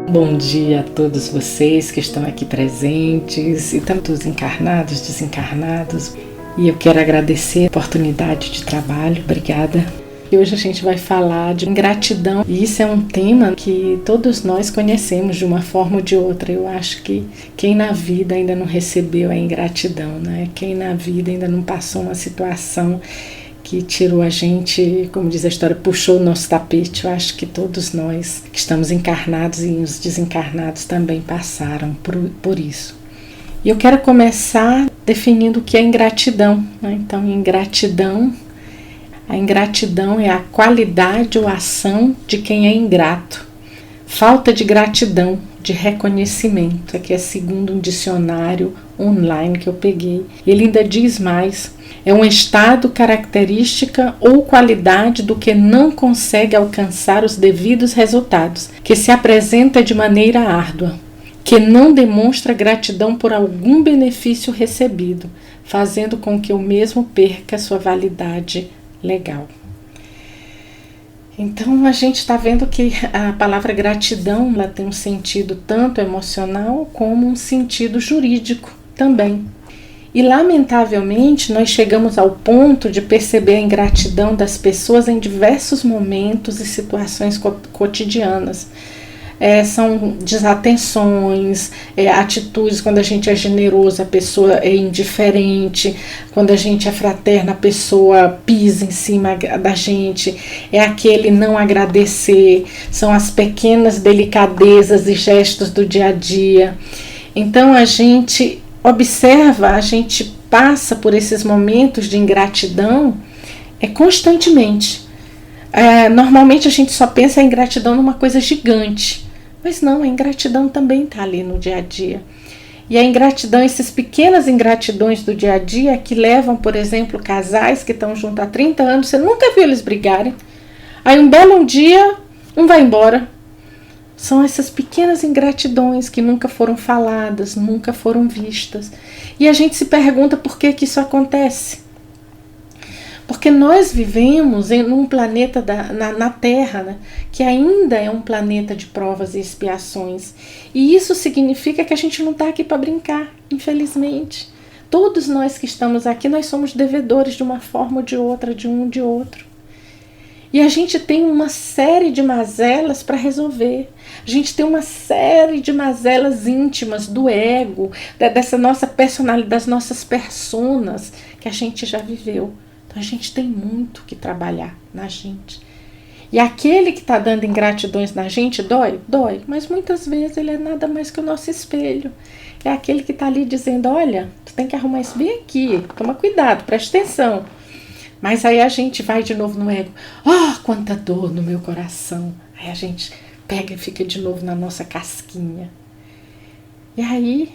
Bom dia a todos vocês que estão aqui presentes e tantos encarnados, desencarnados. E eu quero agradecer a oportunidade de trabalho, obrigada. E hoje a gente vai falar de ingratidão. E isso é um tema que todos nós conhecemos de uma forma ou de outra. Eu acho que quem na vida ainda não recebeu a ingratidão, né? Quem na vida ainda não passou uma situação que tirou a gente, como diz a história, puxou o nosso tapete. Eu acho que todos nós que estamos encarnados e os desencarnados também passaram por isso. E eu quero começar definindo o que é ingratidão, né? Então, a ingratidão é a qualidade ou ação de quem é ingrato. Falta de gratidão, de reconhecimento. Aqui é segundo um dicionário online que eu peguei. Ele ainda diz mais. É um estado, característica ou qualidade do que não consegue alcançar os devidos resultados, que se apresenta de maneira árdua, que não demonstra gratidão por algum benefício recebido, fazendo com que o mesmo perca sua validade legal. Então a gente está vendo que a palavra gratidão ela tem um sentido tanto emocional como um sentido jurídico também. E lamentavelmente nós chegamos ao ponto de perceber a ingratidão das pessoas em diversos momentos e situações cotidianas. São desatenções, atitudes, quando a gente é generoso, a pessoa é indiferente, quando a gente é fraterno, a pessoa pisa em cima da gente, é aquele não agradecer, são as pequenas delicadezas e gestos do dia a dia. Então a gente observa, a gente passa por esses momentos de ingratidão constantemente. Normalmente a gente só pensa em ingratidão numa coisa gigante, mas não, a ingratidão também está ali no dia a dia. E a ingratidão, essas pequenas ingratidões do dia a dia que levam, por exemplo, casais que estão juntos há 30 anos, você nunca viu eles brigarem. Aí um belo dia, um vai embora. São essas pequenas ingratidões que nunca foram faladas, nunca foram vistas. E a gente se pergunta por que isso acontece. Porque nós vivemos em um planeta na Terra, né, que ainda é um planeta de provas e expiações. E isso significa que a gente não está aqui para brincar, infelizmente. Todos nós que estamos aqui, nós somos devedores de uma forma ou de outra, de um ou de outro. E a gente tem uma série de mazelas para resolver. A gente tem uma série de mazelas íntimas do ego, dessa nossa personalidade, das nossas personas que a gente já viveu. Então a gente tem muito que trabalhar na gente. E aquele que está dando ingratidões na gente dói? Dói. Mas muitas vezes ele é nada mais que o nosso espelho. É aquele que está ali dizendo, olha, tu tem que arrumar isso bem aqui. Toma cuidado, presta atenção. Mas aí a gente vai de novo no ego. Quanta dor no meu coração. Aí a gente pega e fica de novo na nossa casquinha. E aí,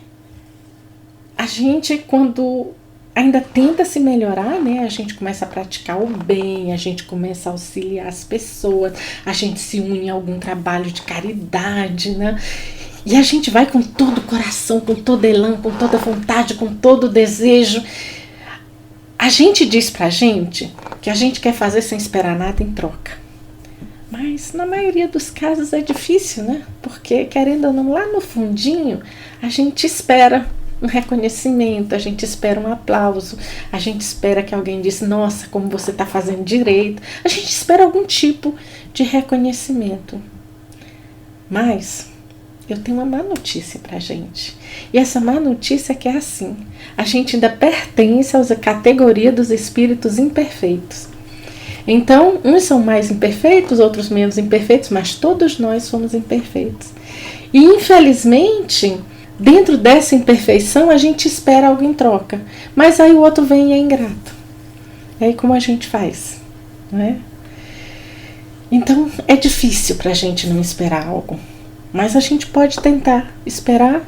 a gente, quando ainda tenta se melhorar, né? A gente começa a praticar o bem, a gente começa a auxiliar as pessoas, a gente se une em algum trabalho de caridade, né? E a gente vai com todo o coração, com todo elan, com toda vontade, com todo o desejo. A gente diz pra gente que a gente quer fazer sem esperar nada em troca. Mas na maioria dos casos é difícil, né? Porque, querendo ou não, lá no fundinho, a gente espera um reconhecimento, a gente espera um aplauso, a gente espera que alguém diz, nossa, como você está fazendo direito. A gente espera algum tipo de reconhecimento. Mas eu tenho uma má notícia pra gente. E essa má notícia é que é assim. A gente ainda pertence à categoria dos espíritos imperfeitos. Então, uns são mais imperfeitos, outros menos imperfeitos, mas todos nós somos imperfeitos. E, infelizmente, dentro dessa imperfeição, a gente espera algo em troca. Mas aí o outro vem e é ingrato. E aí como a gente faz? Não é? Então, é difícil pra gente não esperar algo. Mas a gente pode tentar esperar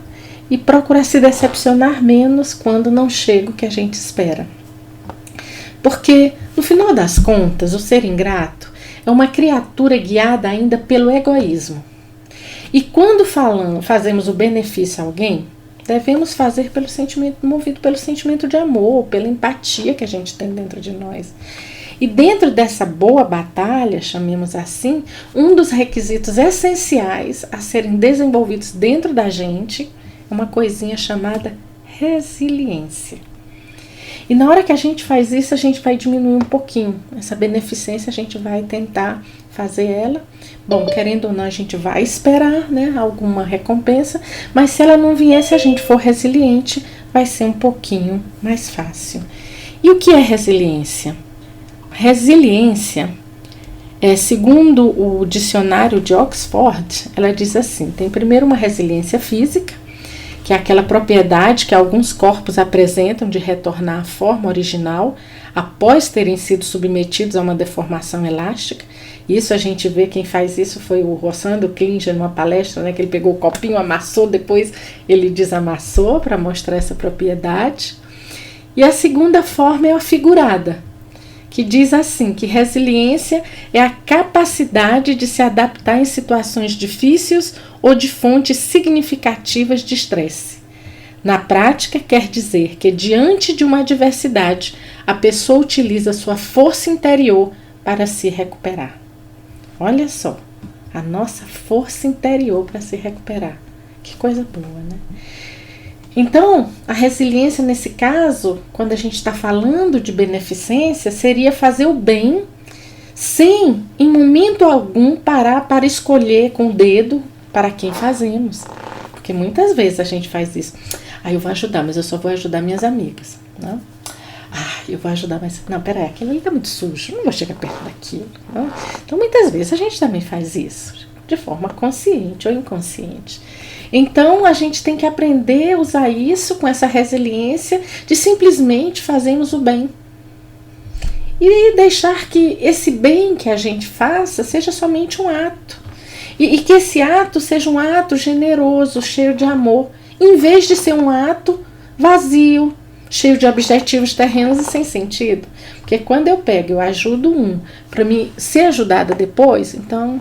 e procurar se decepcionar menos quando não chega o que a gente espera. Porque, no final das contas, o ser ingrato é uma criatura guiada ainda pelo egoísmo. E quando fazemos o benefício a alguém, devemos fazer movido pelo sentimento de amor, pela empatia que a gente tem dentro de nós. E dentro dessa boa batalha, chamemos assim, um dos requisitos essenciais a serem desenvolvidos dentro da gente é uma coisinha chamada resiliência. E na hora que a gente faz isso, a gente vai diminuir um pouquinho. Essa beneficência a gente vai tentar fazer ela. Bom, querendo ou não, a gente vai esperar, né, alguma recompensa, mas se ela não vier, se a gente for resiliente, vai ser um pouquinho mais fácil. E o que é resiliência? Resiliência, segundo o dicionário de Oxford, ela diz assim, tem primeiro uma resiliência física, que é aquela propriedade que alguns corpos apresentam de retornar à forma original após terem sido submetidos a uma deformação elástica. Isso a gente vê, quem faz isso foi o Rossando Klinger numa palestra, né, que ele pegou o copinho, amassou, depois ele desamassou para mostrar essa propriedade. E a segunda forma é a figurada, que diz assim, que resiliência é a capacidade de se adaptar em situações difíceis ou de fontes significativas de estresse. Na prática, quer dizer que diante de uma adversidade, a pessoa utiliza sua força interior para se recuperar. Olha só, a nossa força interior para se recuperar. Que coisa boa, né? Então, a resiliência nesse caso, quando a gente está falando de beneficência, seria fazer o bem sem, em momento algum, parar para escolher com o dedo para quem fazemos. Porque muitas vezes a gente faz isso. Eu vou ajudar, mas eu só vou ajudar minhas amigas. Não? Eu vou ajudar, mas... Não, peraí, aquilo ali está muito sujo, não vou chegar perto daquilo. Não? Então, muitas vezes a gente também faz isso, de forma consciente ou inconsciente. Então, a gente tem que aprender a usar isso com essa resiliência de simplesmente fazermos o bem. E deixar que esse bem que a gente faça seja somente um ato. E que esse ato seja um ato generoso, cheio de amor, em vez de ser um ato vazio, cheio de objetivos terrenos e sem sentido. Porque quando eu pego, eu ajudo para me ser ajudada depois, então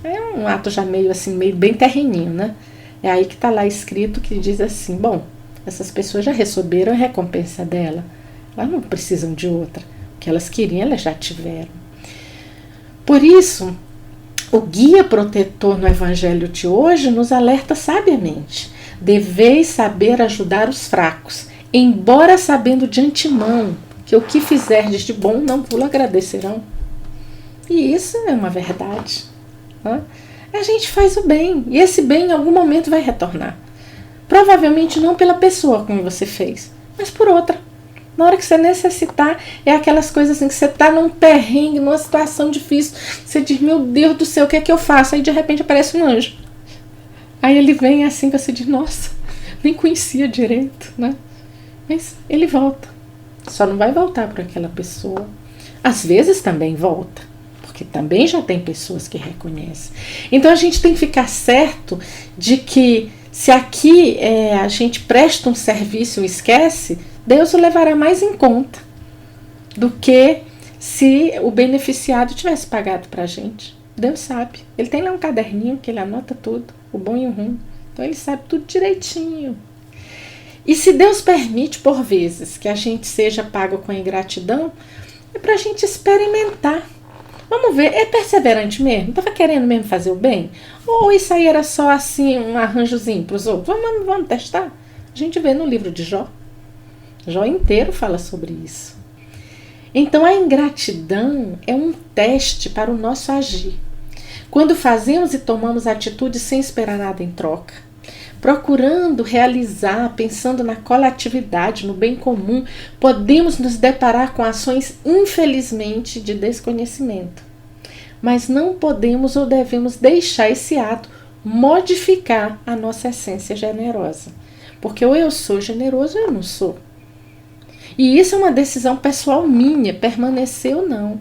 é um ato já meio assim, meio bem terreninho, né? É aí que está lá escrito que diz assim, bom, essas pessoas já receberam a recompensa dela, elas não precisam de outra, o que elas queriam elas já tiveram. Por isso, o guia protetor no Evangelho de hoje nos alerta sabiamente, deveis saber ajudar os fracos, embora sabendo de antemão que o que fizerdes de bom não vos agradecerão. E isso é uma verdade, né? A gente faz o bem, e esse bem em algum momento vai retornar. Provavelmente não pela pessoa como você fez, mas por outra. Na hora que você necessitar, é aquelas coisas assim que você está num perrengue, numa situação difícil, você diz, meu Deus do céu, o que é que eu faço? Aí de repente aparece um anjo. Aí ele vem assim, você diz, nossa, nem conhecia direito, né? Mas ele volta. Só não vai voltar para aquela pessoa. Às vezes também volta, porque também já tem pessoas que reconhecem. Então a gente tem que ficar certo de que se aqui a gente presta um serviço e esquece, Deus o levará mais em conta do que se o beneficiado tivesse pagado para a gente. Deus sabe. Ele tem lá um caderninho que ele anota tudo, o bom e o ruim. Então ele sabe tudo direitinho. E se Deus permite, por vezes, que a gente seja pago com ingratidão, é para a gente experimentar. Vamos ver, é perseverante mesmo? Estava querendo mesmo fazer o bem? Ou isso aí era só assim um arranjozinho para os outros? Vamos testar? A gente vê no livro de Jó. Jó inteiro fala sobre isso. Então a ingratidão é um teste para o nosso agir. Quando fazemos e tomamos atitudes sem esperar nada em troca, procurando realizar, pensando na coletividade, no bem comum, podemos nos deparar com ações, infelizmente, de desconhecimento. Mas não podemos ou devemos deixar esse ato modificar a nossa essência generosa. Porque ou eu sou generoso ou eu não sou. E isso é uma decisão pessoal minha, permanecer ou não.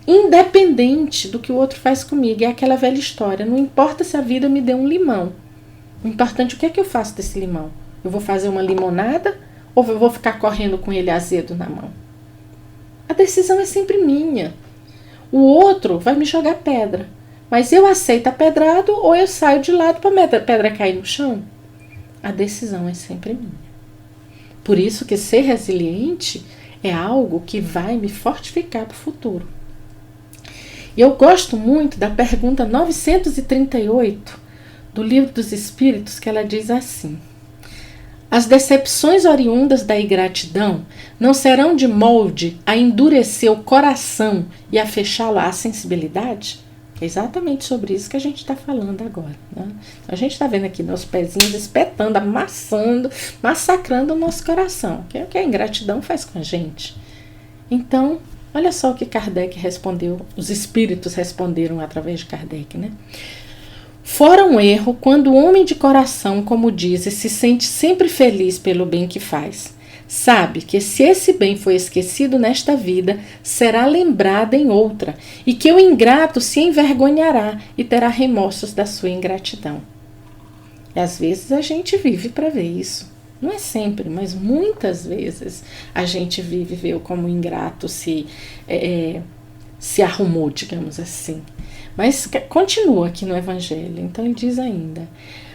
Independente do que o outro faz comigo, é aquela velha história, não importa se a vida me deu um limão. O importante é o que é que eu faço desse limão. Eu vou fazer uma limonada ou eu vou ficar correndo com ele azedo na mão? A decisão é sempre minha. O outro vai me jogar pedra, mas eu aceito a pedrada ou eu saio de lado para a pedra cair no chão? A decisão é sempre minha. Por isso que ser resiliente é algo que vai me fortificar para o futuro. E eu gosto muito da pergunta 938 do Livro dos Espíritos, que ela diz assim: as decepções oriundas da ingratidão não serão de molde a endurecer o coração e a fechá-lo à sensibilidade? É exatamente sobre isso que a gente está falando agora, né? A gente está vendo aqui nossos pezinhos espetando, amassando, massacrando o nosso coração, que é o que a ingratidão faz com a gente. Então, olha só o que Kardec respondeu, os espíritos responderam através de Kardec, né? Fora um erro quando o homem de coração, como dizes, se sente sempre feliz pelo bem que faz. Sabe que se esse bem foi esquecido nesta vida, será lembrado em outra, e que o ingrato se envergonhará e terá remorsos da sua ingratidão. E às vezes a gente vive para ver isso. Não é sempre, mas muitas vezes a gente vive ver como o ingrato se arrumou, digamos assim. Mas continua aqui no Evangelho, então ele diz ainda: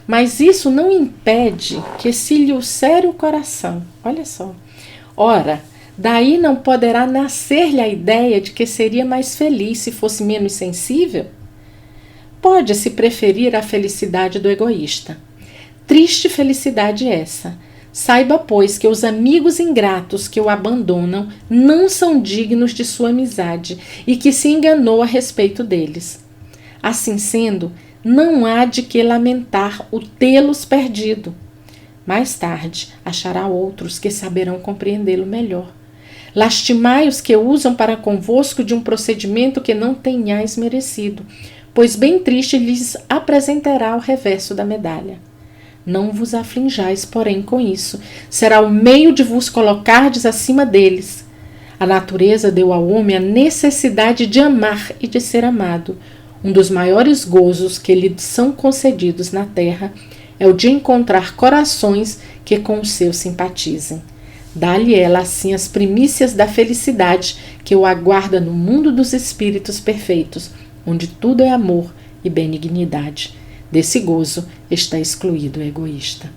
mas isso não impede que se lhe ulcere o coração. Olha só. Ora, daí não poderá nascer-lhe a ideia de que seria mais feliz se fosse menos sensível? Pode-se preferir a felicidade do egoísta. Triste felicidade essa. Saiba, pois, que os amigos ingratos que o abandonam não são dignos de sua amizade e que se enganou a respeito deles. Assim sendo, não há de que lamentar o tê-los perdido. Mais tarde, achará outros que saberão compreendê-lo melhor. Lastimai os que usam para convosco de um procedimento que não tenhais merecido, pois bem triste lhes apresentará o reverso da medalha. Não vos aflinjais, porém, com isso. Será o meio de vos colocardes acima deles. A natureza deu ao homem a necessidade de amar e de ser amado. Um dos maiores gozos que lhe são concedidos na terra é o de encontrar corações que com o seu simpatizem. Dá-lhe ela assim as primícias da felicidade que o aguarda no mundo dos espíritos perfeitos, onde tudo é amor e benignidade. Desse gozo está excluído o egoísta.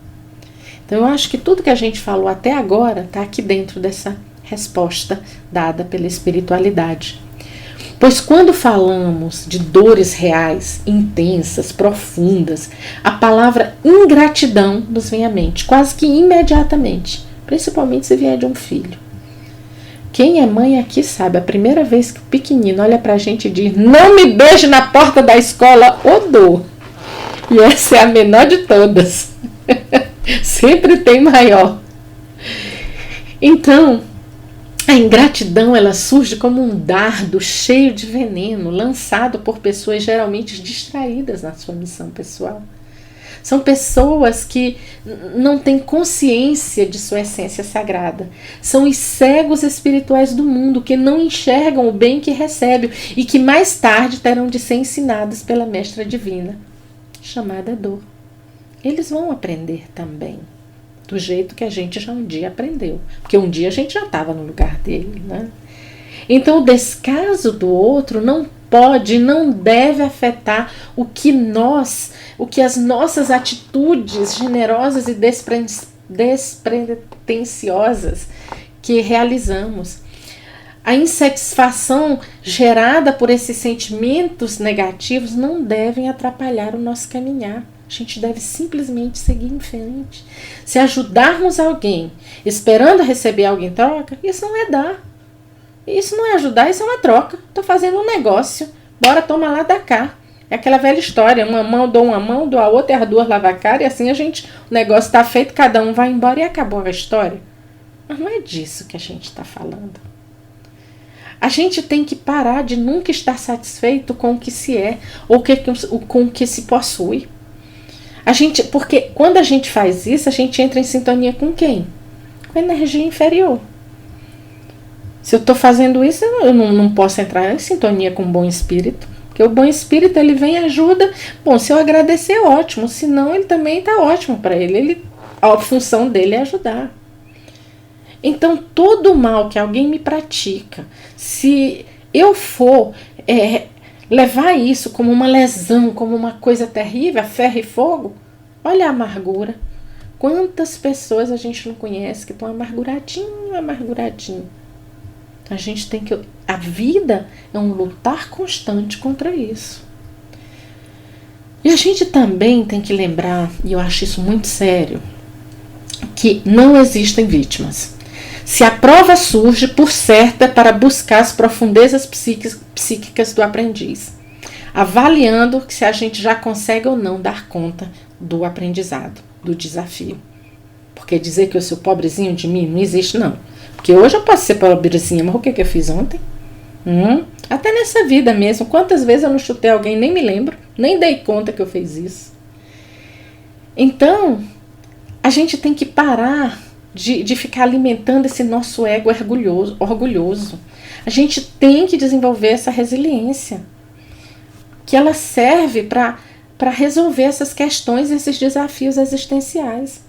Então eu acho que tudo que a gente falou até agora está aqui dentro dessa resposta dada pela espiritualidade. Pois quando falamos de dores reais, intensas, profundas, a palavra ingratidão nos vem à mente, quase que imediatamente, principalmente se vier de um filho. Quem é mãe aqui sabe, a primeira vez que o pequenino olha pra gente e diz: não me beije na porta da escola, ô dor. E essa é a menor de todas. Sempre tem maior. Então, a ingratidão, ela surge como um dardo cheio de veneno, lançado por pessoas geralmente distraídas na sua missão pessoal. São pessoas que não têm consciência de sua essência sagrada. São os cegos espirituais do mundo que não enxergam o bem que recebem e que mais tarde terão de ser ensinados pela mestra divina, chamada dor. Eles vão aprender também, do jeito que a gente já um dia aprendeu, porque um dia a gente já estava no lugar dele, né? Então o descaso do outro não pode, não deve afetar o que as nossas atitudes generosas e despretensiosas que realizamos. A insatisfação gerada por esses sentimentos negativos não devem atrapalhar o nosso caminhar. A gente deve simplesmente seguir em frente. Se ajudarmos alguém esperando receber algo em troca, isso não é dar. Isso não é ajudar, isso é uma troca. Estou fazendo um negócio. Bora, toma lá, dá cá. É aquela velha história. Uma mão, dou a outra, e as duas lavam a cara. E assim o negócio está feito, cada um vai embora e acabou a história. Mas não é disso que a gente está falando. A gente tem que parar de nunca estar satisfeito com o que se é ou com o que se possui. Porque quando a gente faz isso, a gente entra em sintonia com quem? Com a energia inferior. Se eu estou fazendo isso, eu não posso entrar em sintonia com o bom espírito. Porque o bom espírito, ele vem e ajuda. Bom, se eu agradecer, ótimo. Se não, ele também está ótimo para ele. A função dele é ajudar. Então, todo mal que alguém me pratica, se eu for levar isso como uma lesão, como uma coisa terrível, a ferro e fogo, olha a amargura. Quantas pessoas a gente não conhece que estão amarguradinho. A gente tem que... A vida é um lutar constante contra isso. E a gente também tem que lembrar, e eu acho isso muito sério, que não existem vítimas. Se a prova surge, por certo, é para buscar as profundezas psíquicas do aprendiz, avaliando se a gente já consegue ou não dar conta do aprendizado, do desafio. Porque dizer que eu sou pobrezinho de mim não existe, não. Porque hoje eu posso ser pobrezinha, mas o que eu fiz ontem? Até nessa vida mesmo, quantas vezes eu não chutei alguém, nem me lembro, nem dei conta que eu fiz isso. Então, a gente tem que parar de ficar alimentando esse nosso ego orgulhoso. A gente tem que desenvolver essa resiliência, que ela serve para resolver essas questões, esses desafios existenciais.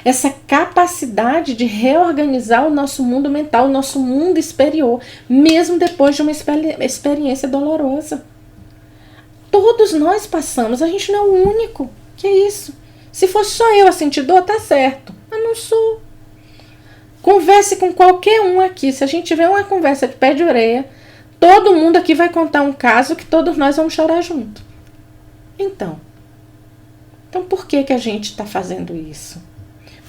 Essa capacidade de reorganizar o nosso mundo mental, o nosso mundo exterior, mesmo depois de uma experiência dolorosa. Todos nós passamos, a gente não é o único. Que é isso? Se fosse só eu a sentir dor, tá certo. Mas não sou. Converse com qualquer um aqui. Se a gente tiver uma conversa de pé de orelha, todo mundo aqui vai contar um caso que todos nós vamos chorar junto. Então por que a gente está fazendo isso?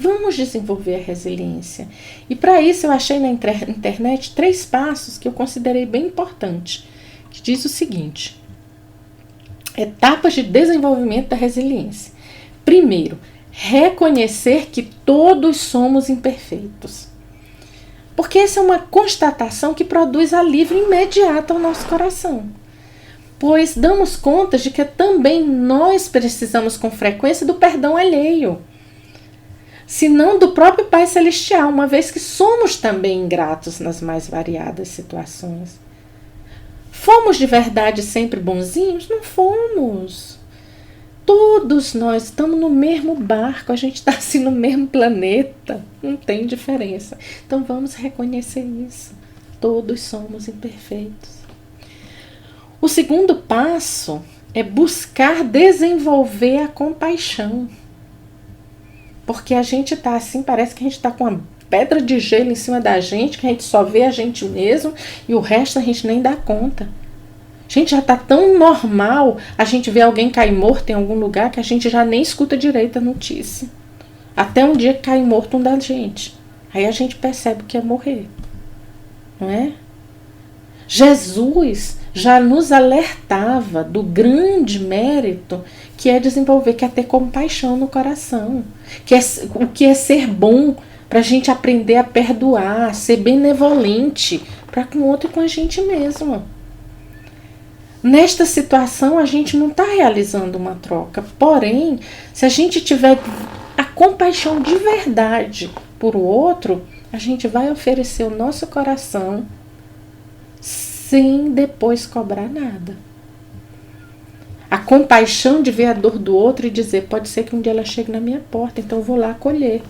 Vamos desenvolver a resiliência. E para isso eu achei na internet 3 passos que eu considerei bem importantes. Que diz o seguinte: etapas de desenvolvimento da resiliência. Primeiro, reconhecer que todos somos imperfeitos. Porque essa é uma constatação que produz alívio imediato ao nosso coração. Pois damos conta de que também nós precisamos com frequência do perdão alheio, se não do próprio Pai Celestial, uma vez que somos também ingratos nas mais variadas situações. Fomos de verdade sempre bonzinhos? Não fomos. Todos nós estamos no mesmo barco, a gente está assim no mesmo planeta, não tem diferença. Então vamos reconhecer isso. Todos somos imperfeitos. O segundo passo é buscar desenvolver a compaixão. Porque a gente está assim, parece que a gente está com uma pedra de gelo em cima da gente, que a gente só vê a gente mesmo e o resto a gente nem dá conta. A gente já está tão normal a gente ver alguém cair morto em algum lugar que a gente já nem escuta direito a notícia. Até um dia que cai morto um da gente. Aí a gente percebe que ia morrer. Não é? Jesus já nos alertava do grande mérito que é desenvolver, que é ter compaixão no coração. O que é ser bom, para a gente aprender a perdoar, ser benevolente para com o outro e com a gente mesmo. Nesta situação, a gente não está realizando uma troca. Porém, se a gente tiver a compaixão de verdade por o outro, a gente vai oferecer o nosso coração sem depois cobrar nada. A compaixão de ver a dor do outro e dizer, pode ser que um dia ela chegue na minha porta, então eu vou lá acolher.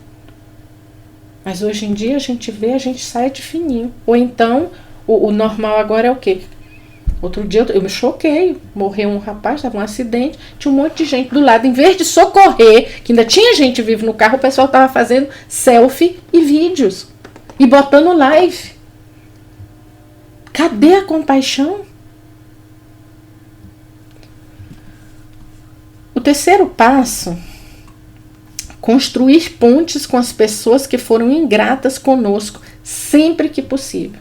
Mas hoje em dia a gente vê, a gente sai de fininho. Ou então, o normal agora é o quê? Outro dia eu me choquei, morreu um rapaz, estava um acidente, tinha um monte de gente do lado, em vez de socorrer, que ainda tinha gente viva no carro, o pessoal estava fazendo selfie e vídeos, e botando live. Cadê a compaixão? O terceiro passo, construir pontes com as pessoas que foram ingratas conosco, sempre que possível.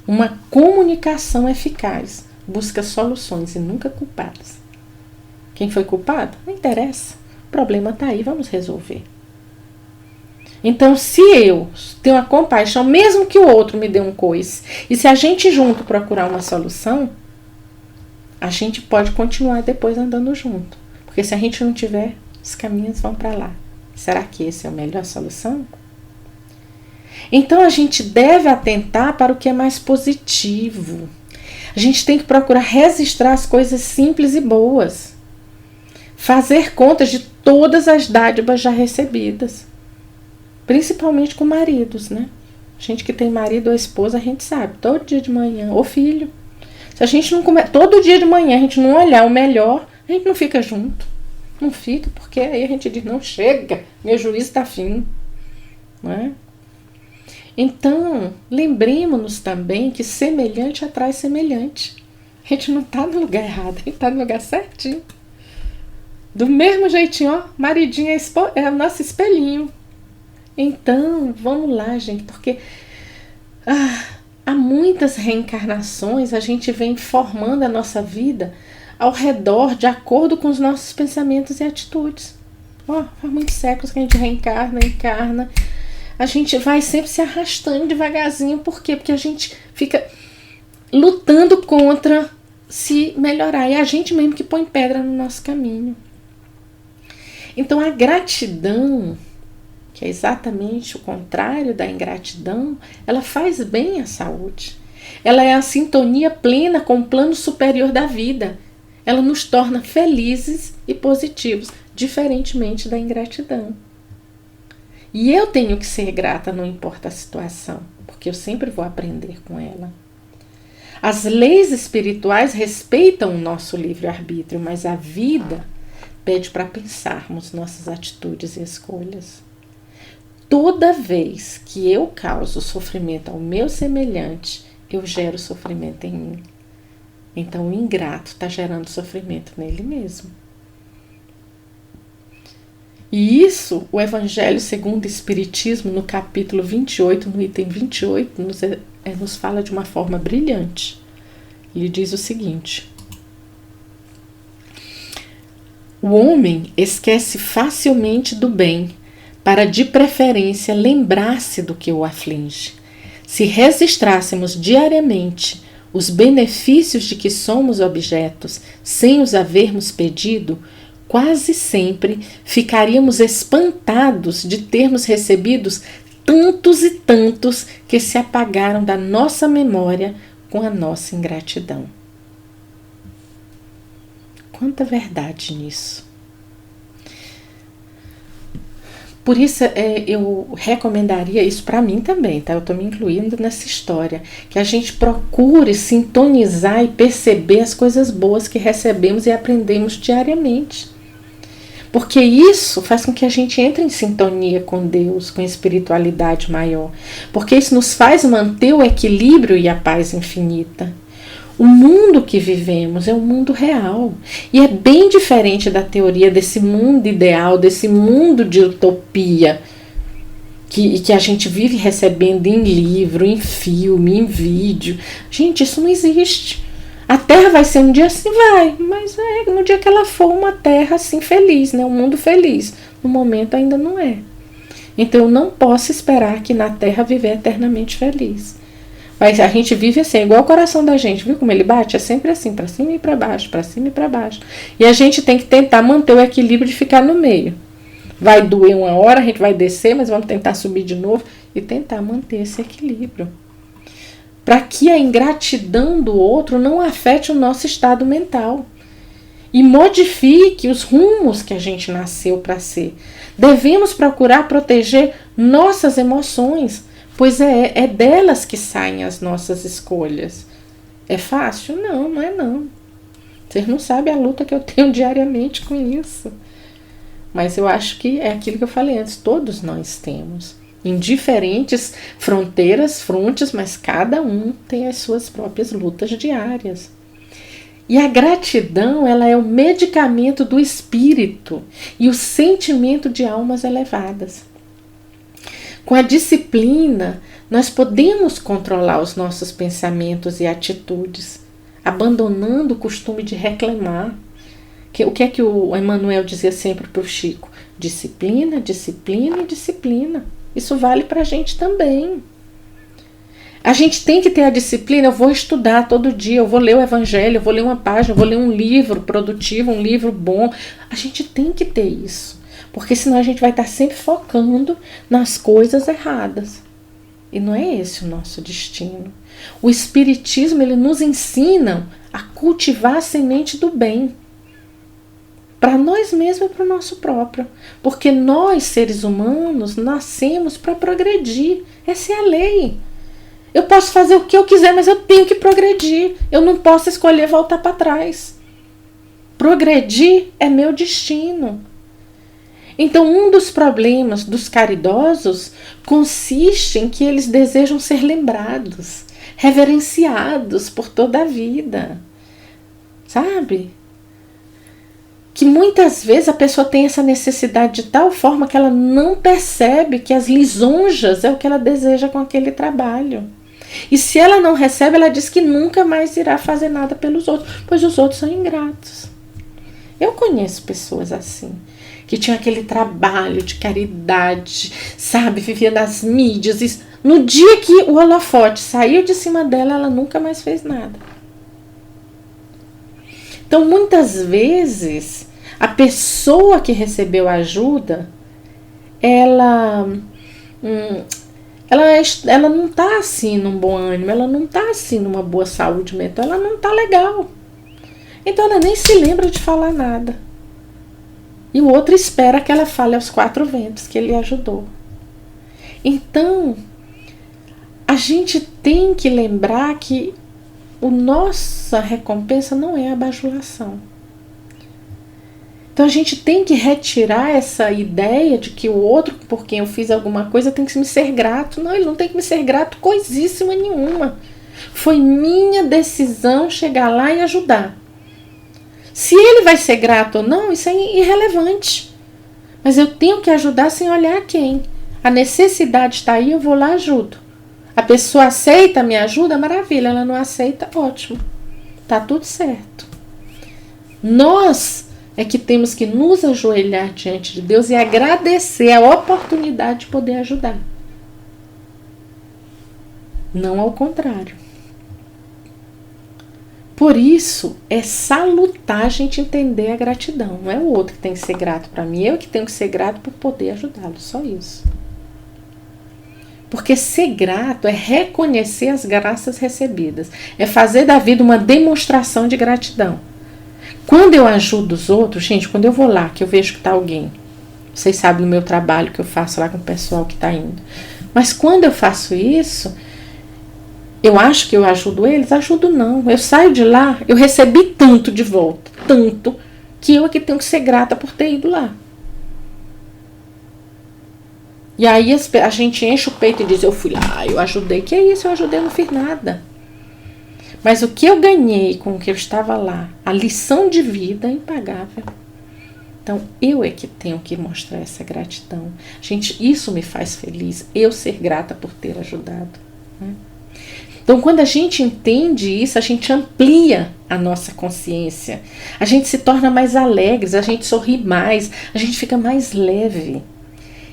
Uma comunicação eficaz busca soluções e nunca culpados. Quem foi culpado? Não interessa. O problema está aí, vamos resolver. Então, se eu tenho a compaixão, mesmo que o outro me dê um coice, e se a gente junto procurar uma solução, a gente pode continuar depois andando junto. Porque se a gente não tiver, os caminhos vão para lá. Será que essa é a melhor solução? Então a gente deve atentar para o que é mais positivo. A gente tem que procurar registrar as coisas simples e boas. Fazer contas de todas as dádivas já recebidas. Principalmente com maridos, né? Gente que tem marido ou esposa, a gente sabe, todo dia de manhã, ou filho. Se a gente não comer todo dia de manhã, a gente não olhar o melhor, a gente não fica junto. Não fica, porque aí a gente diz, não chega, meu juízo está fino. Não é? Então, lembremos-nos também que semelhante atrai semelhante. A gente não está no lugar errado, a gente está no lugar certinho. Do mesmo jeitinho, ó, maridinho é o nosso espelhinho. Então, vamos lá, gente, porque há muitas reencarnações, a gente vem formando a nossa vida ao redor, de acordo com os nossos pensamentos e atitudes. Ó, faz muitos séculos que a gente reencarna, encarna. A gente vai sempre se arrastando devagarzinho. Por quê? Porque a gente fica lutando contra se melhorar. É a gente mesmo que põe pedra no nosso caminho. Então a gratidão, que é exatamente o contrário da ingratidão, ela faz bem à saúde. Ela é a sintonia plena com o plano superior da vida. Ela nos torna felizes e positivos, diferentemente da ingratidão. E eu tenho que ser grata, não importa a situação, porque eu sempre vou aprender com ela. As leis espirituais respeitam o nosso livre-arbítrio, mas a vida pede para pensarmos nossas atitudes e escolhas. Toda vez que eu causo sofrimento ao meu semelhante, eu gero sofrimento em mim. Então o ingrato está gerando sofrimento nele mesmo. E isso, o Evangelho segundo o Espiritismo, no capítulo 28, no item 28, nos fala de uma forma brilhante. Ele diz o seguinte: o homem esquece facilmente do bem, para de preferência lembrar-se do que o aflige. Se registrássemos diariamente os benefícios de que somos objetos, sem os havermos pedido, quase sempre ficaríamos espantados de termos recebidos tantos e tantos que se apagaram da nossa memória com a nossa ingratidão. Quanta verdade nisso! Por isso eu recomendaria isso para mim também, tá? Eu estou me incluindo nessa história, que a gente procure sintonizar e perceber as coisas boas que recebemos e aprendemos diariamente. Porque isso faz com que a gente entre em sintonia com Deus, com a espiritualidade maior. Porque isso nos faz manter o equilíbrio e a paz infinita. O mundo que vivemos é um mundo real. E é bem diferente da teoria desse mundo ideal, desse mundo de utopia, que a gente vive recebendo em livro, em filme, em vídeo. Gente, isso não existe. A Terra vai ser um dia assim? Vai, mas no dia que ela for uma Terra assim feliz, né? Um mundo feliz. No momento ainda não é. Então eu não posso esperar que na Terra viver eternamente feliz. Mas a gente vive assim, igual o coração da gente, viu como ele bate? É sempre assim, para cima e para baixo, para cima e para baixo. E a gente tem que tentar manter o equilíbrio de ficar no meio. Vai doer uma hora, a gente vai descer, mas vamos tentar subir de novo e tentar manter esse equilíbrio. Para que a ingratidão do outro não afete o nosso estado mental e modifique os rumos que a gente nasceu para ser. Devemos procurar proteger nossas emoções, pois é delas que saem as nossas escolhas. É fácil? Não, não é não. Vocês não sabem a luta que eu tenho diariamente com isso. Mas eu acho que é aquilo que eu falei antes, todos nós temos. Em diferentes frontes, mas cada um tem as suas próprias lutas diárias. E a gratidão, ela é o medicamento do espírito e o sentimento de almas elevadas. Com a disciplina, nós podemos controlar os nossos pensamentos e atitudes, abandonando o costume de reclamar. O que é que o Emmanuel dizia sempre para o Chico? Disciplina, disciplina e disciplina. Isso vale para a gente também. A gente tem que ter a disciplina. Eu vou estudar todo dia, eu vou ler o Evangelho, eu vou ler uma página, eu vou ler um livro produtivo, um livro bom. A gente tem que ter isso. Porque senão a gente vai estar sempre focando nas coisas erradas. E não é esse o nosso destino. O Espiritismo, ele nos ensina a cultivar a semente do bem. Para nós mesmos e para o nosso próprio. Porque nós, seres humanos, nascemos para progredir. Essa é a lei. Eu posso fazer o que eu quiser, mas eu tenho que progredir. Eu não posso escolher voltar para trás. Progredir é meu destino. Então, um dos problemas dos caridosos consiste em que eles desejam ser lembrados, reverenciados por toda a vida, sabe? Que muitas vezes a pessoa tem essa necessidade de tal forma que ela não percebe que as lisonjas é o que ela deseja com aquele trabalho. E se ela não recebe, ela diz que nunca mais irá fazer nada pelos outros, pois os outros são ingratos. Eu conheço pessoas assim, que tinham aquele trabalho de caridade, sabe, vivia nas mídias. E no dia que o holofote saiu de cima dela, ela nunca mais fez nada. Então, muitas vezes, a pessoa que recebeu ajuda, ela não está assim num bom ânimo, ela não está assim numa boa saúde mental, ela não está legal. Então, ela nem se lembra de falar nada. E o outro espera que ela fale aos 4 ventos que ele ajudou. Então, a gente tem que lembrar que a nossa recompensa não é a bajulação. Então, a gente tem que retirar essa ideia de que o outro, por quem eu fiz alguma coisa, tem que me ser grato. Não, ele não tem que me ser grato coisíssima nenhuma. Foi minha decisão chegar lá e ajudar. Se ele vai ser grato ou não, isso é irrelevante. Mas eu tenho que ajudar sem olhar a quem. A necessidade está aí, eu vou lá e ajudo. A pessoa aceita a minha ajuda, maravilha. Ela não aceita, ótimo. Tá tudo certo. Nós é que temos que nos ajoelhar diante de Deus e agradecer a oportunidade de poder ajudar. Não ao contrário. Por isso, é salutar a gente entender a gratidão. Não é o outro que tem que ser grato para mim, eu que tenho que ser grato por poder ajudá-lo. Só isso. Porque ser grato é reconhecer as graças recebidas. É fazer da vida uma demonstração de gratidão. Quando eu ajudo os outros, gente, quando eu vou lá, que eu vejo que está alguém, vocês sabem do meu trabalho que eu faço lá com o pessoal que está indo. Mas quando eu faço isso, eu acho que eu ajudo eles? Ajudo não. Eu saio de lá, eu recebi tanto de volta, tanto, que eu aqui tenho que ser grata por ter ido lá. E aí a gente enche o peito e diz, eu fui lá, eu ajudei. Que é isso? Eu ajudei, eu não fiz nada. Mas o que eu ganhei com o que eu estava lá, a lição de vida é impagável. Então, eu é que tenho que mostrar essa gratidão. Gente, isso me faz feliz, eu ser grata por ter ajudado. Né? Então, quando a gente entende isso, a gente amplia a nossa consciência. A gente se torna mais alegres, a gente sorri mais, a gente fica mais leve.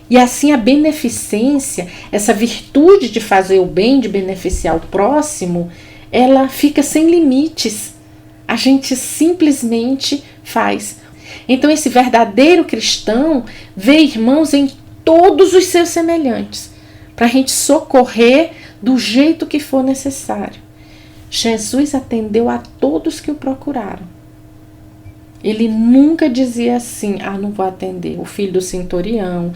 E assim a beneficência, essa virtude de fazer o bem, de beneficiar o próximo, ela fica sem limites. A gente simplesmente faz. Então esse verdadeiro cristão vê irmãos em todos os seus semelhantes, para a gente socorrer do jeito que for necessário. Jesus atendeu a todos que o procuraram. Ele nunca dizia assim, não vou atender. O filho do centurião,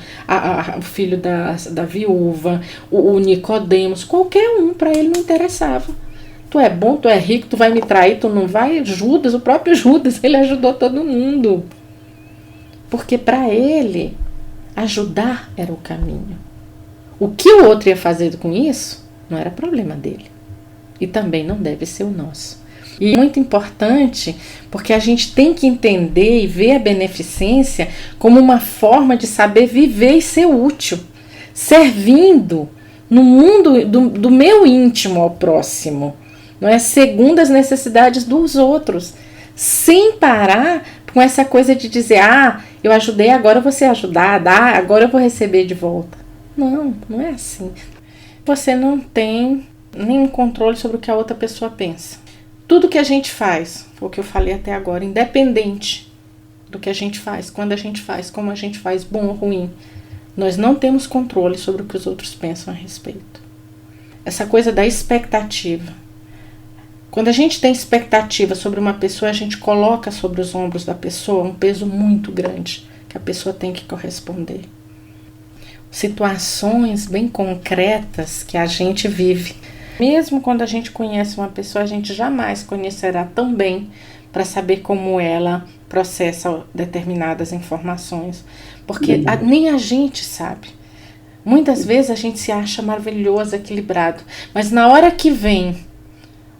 o filho da viúva, o Nicodemos, qualquer um, para ele não interessava. Tu é bom, tu é rico, tu vai me trair, tu não vai? Judas, o próprio Judas, ele ajudou todo mundo. Porque para ele, ajudar era o caminho. O que o outro ia fazer com isso, não era problema dele. E também não deve ser o nosso. E é muito importante, porque a gente tem que entender e ver a beneficência como uma forma de saber viver e ser útil, servindo no mundo do meu íntimo ao próximo, não é? Segundo as necessidades dos outros, sem parar com essa coisa de dizer, eu ajudei, agora eu vou ser ajudada, agora eu vou receber de volta. Não, não é assim. Você não tem nenhum controle sobre o que a outra pessoa pensa. Tudo que a gente faz, foi o que eu falei até agora, independente do que a gente faz, quando a gente faz, como a gente faz, bom ou ruim, nós não temos controle sobre o que os outros pensam a respeito. Essa coisa da expectativa. Quando a gente tem expectativa sobre uma pessoa, a gente coloca sobre os ombros da pessoa um peso muito grande que a pessoa tem que corresponder. Situações bem concretas que a gente vive. Mesmo quando a gente conhece uma pessoa, a gente jamais conhecerá tão bem, para saber como ela processa determinadas informações, porque nem a gente sabe. Muitas vezes a gente se acha maravilhoso, equilibrado, mas na hora que vem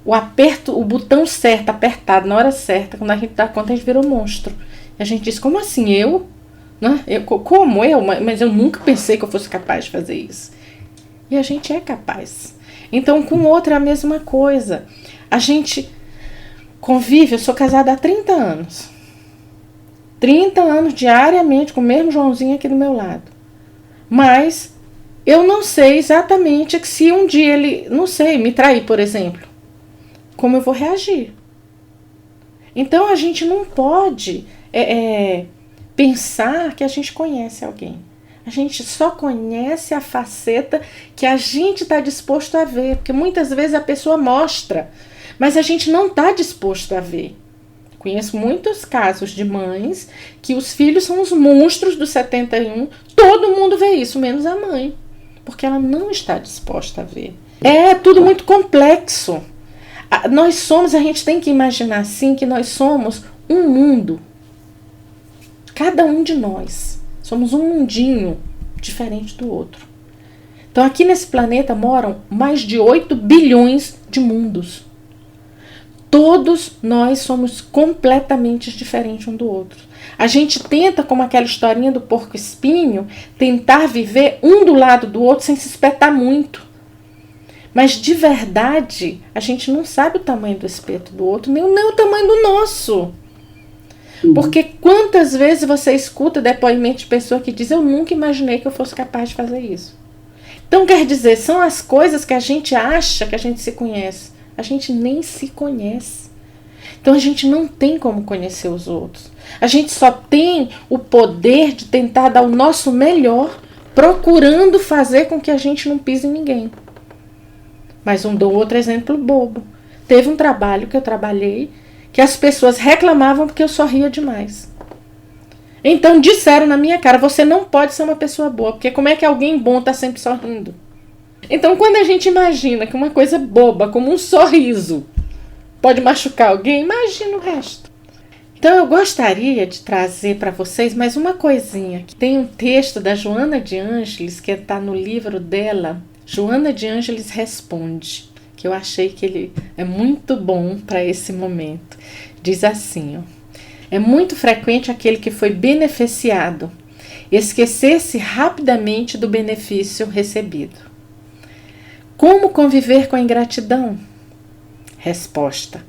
o botão certo, apertado, na hora certa, quando a gente dá conta, a gente vira um monstro. E a gente diz, como assim, eu? Né? Como eu? Mas eu nunca pensei que eu fosse capaz de fazer isso. E a gente é capaz. Então, com o outro é a mesma coisa. A gente convive, eu sou casada há 30 anos. 30 anos diariamente com o mesmo Joãozinho aqui do meu lado. Mas eu não sei exatamente se um dia ele, não sei, me trair, por exemplo, como eu vou reagir. Então a gente não pode pensar que a gente conhece alguém. A gente só conhece a faceta que a gente está disposto a ver, porque muitas vezes a pessoa mostra, mas a gente não está disposto a ver. Conheço muitos casos de mães que os filhos são os monstros do 71, todo mundo vê isso, menos a mãe, porque ela não está disposta a ver. É tudo muito complexo. A gente tem que imaginar assim que nós somos um mundo. Cada um de nós. Somos um mundinho diferente do outro. Então aqui nesse planeta moram mais de 8 bilhões de mundos. Todos nós somos completamente diferentes um do outro. A gente tenta, como aquela historinha do porco-espinho, tentar viver um do lado do outro sem se espetar muito. Mas de verdade, a gente não sabe o tamanho do espeto do outro, nem o tamanho do nosso. Porque quantas vezes você escuta depoimento de pessoa que diz, eu nunca imaginei que eu fosse capaz de fazer isso. Então quer dizer, são as coisas que a gente acha que a gente se conhece. A gente nem se conhece. Então a gente não tem como conhecer os outros. A gente só tem o poder de tentar dar o nosso melhor, procurando fazer com que a gente não pise em ninguém. Mas dou outro exemplo bobo. Teve um trabalho que eu trabalhei que as pessoas reclamavam porque eu sorria demais. Então disseram na minha cara, você não pode ser uma pessoa boa, porque como é que alguém bom está sempre sorrindo? Então quando a gente imagina que uma coisa boba, como um sorriso, pode machucar alguém, imagina o resto. Então eu gostaria de trazer para vocês mais uma coisinha. Tem um texto da Joana de Ângeles, que está no livro dela, Joana de Ângeles Responde, que eu achei que ele é muito bom para esse momento. Diz assim, ó, é muito frequente aquele que foi beneficiado esquecer-se rapidamente do benefício recebido. Como conviver com a ingratidão? Resposta: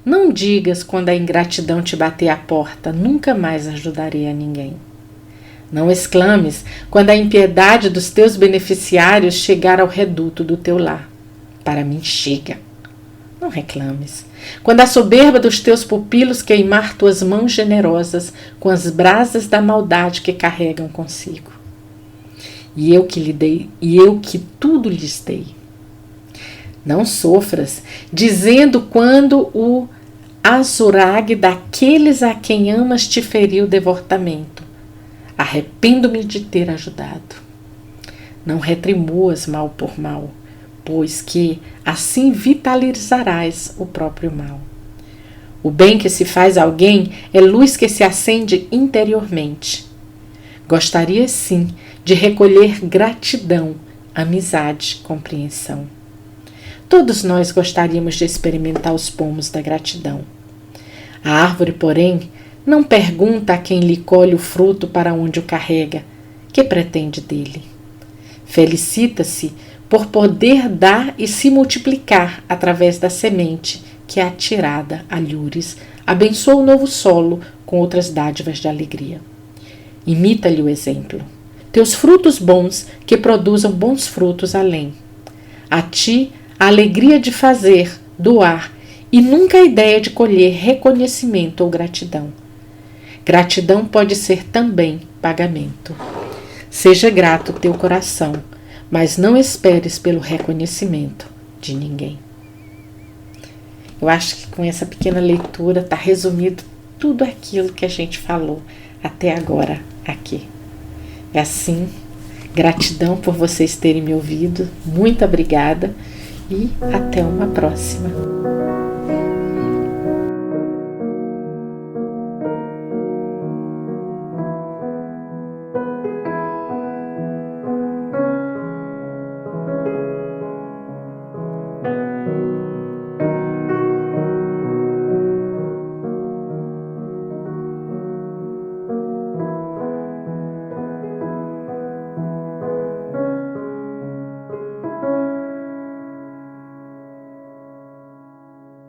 não digas quando a ingratidão te bater à porta, nunca mais ajudarei a ninguém. Não exclames quando a impiedade dos teus beneficiários chegar ao reduto do teu lar. Para mim chega. Não reclames quando a soberba dos teus pupilos queimar tuas mãos generosas com as brasas da maldade que carregam consigo. E eu que lhe dei, e eu que tudo lhes dei. Não sofras, dizendo quando o azurag daqueles a quem amas te feriu devortamento. Arrependo-me de ter ajudado. Não retribuas mal por mal, pois que assim vitalizarás o próprio mal. O bem que se faz a alguém é luz que se acende interiormente. Gostaria sim de recolher gratidão, amizade, compreensão. Todos nós gostaríamos de experimentar os pomos da gratidão. A árvore, porém, não pergunta a quem lhe colhe o fruto para onde o carrega, que pretende dele. Felicita-se por poder dar e se multiplicar através da semente que é atirada a lures, abençoa o novo solo com outras dádivas de alegria. Imita-lhe o exemplo. Teus frutos bons que produzam bons frutos além. A ti, a alegria de fazer, doar e nunca a ideia de colher reconhecimento ou gratidão. Gratidão pode ser também pagamento. Seja grato teu coração, mas não esperes pelo reconhecimento de ninguém. Eu acho que com essa pequena leitura está resumido tudo aquilo que a gente falou até agora aqui. É assim, gratidão por vocês terem me ouvido, muito obrigada e até uma próxima.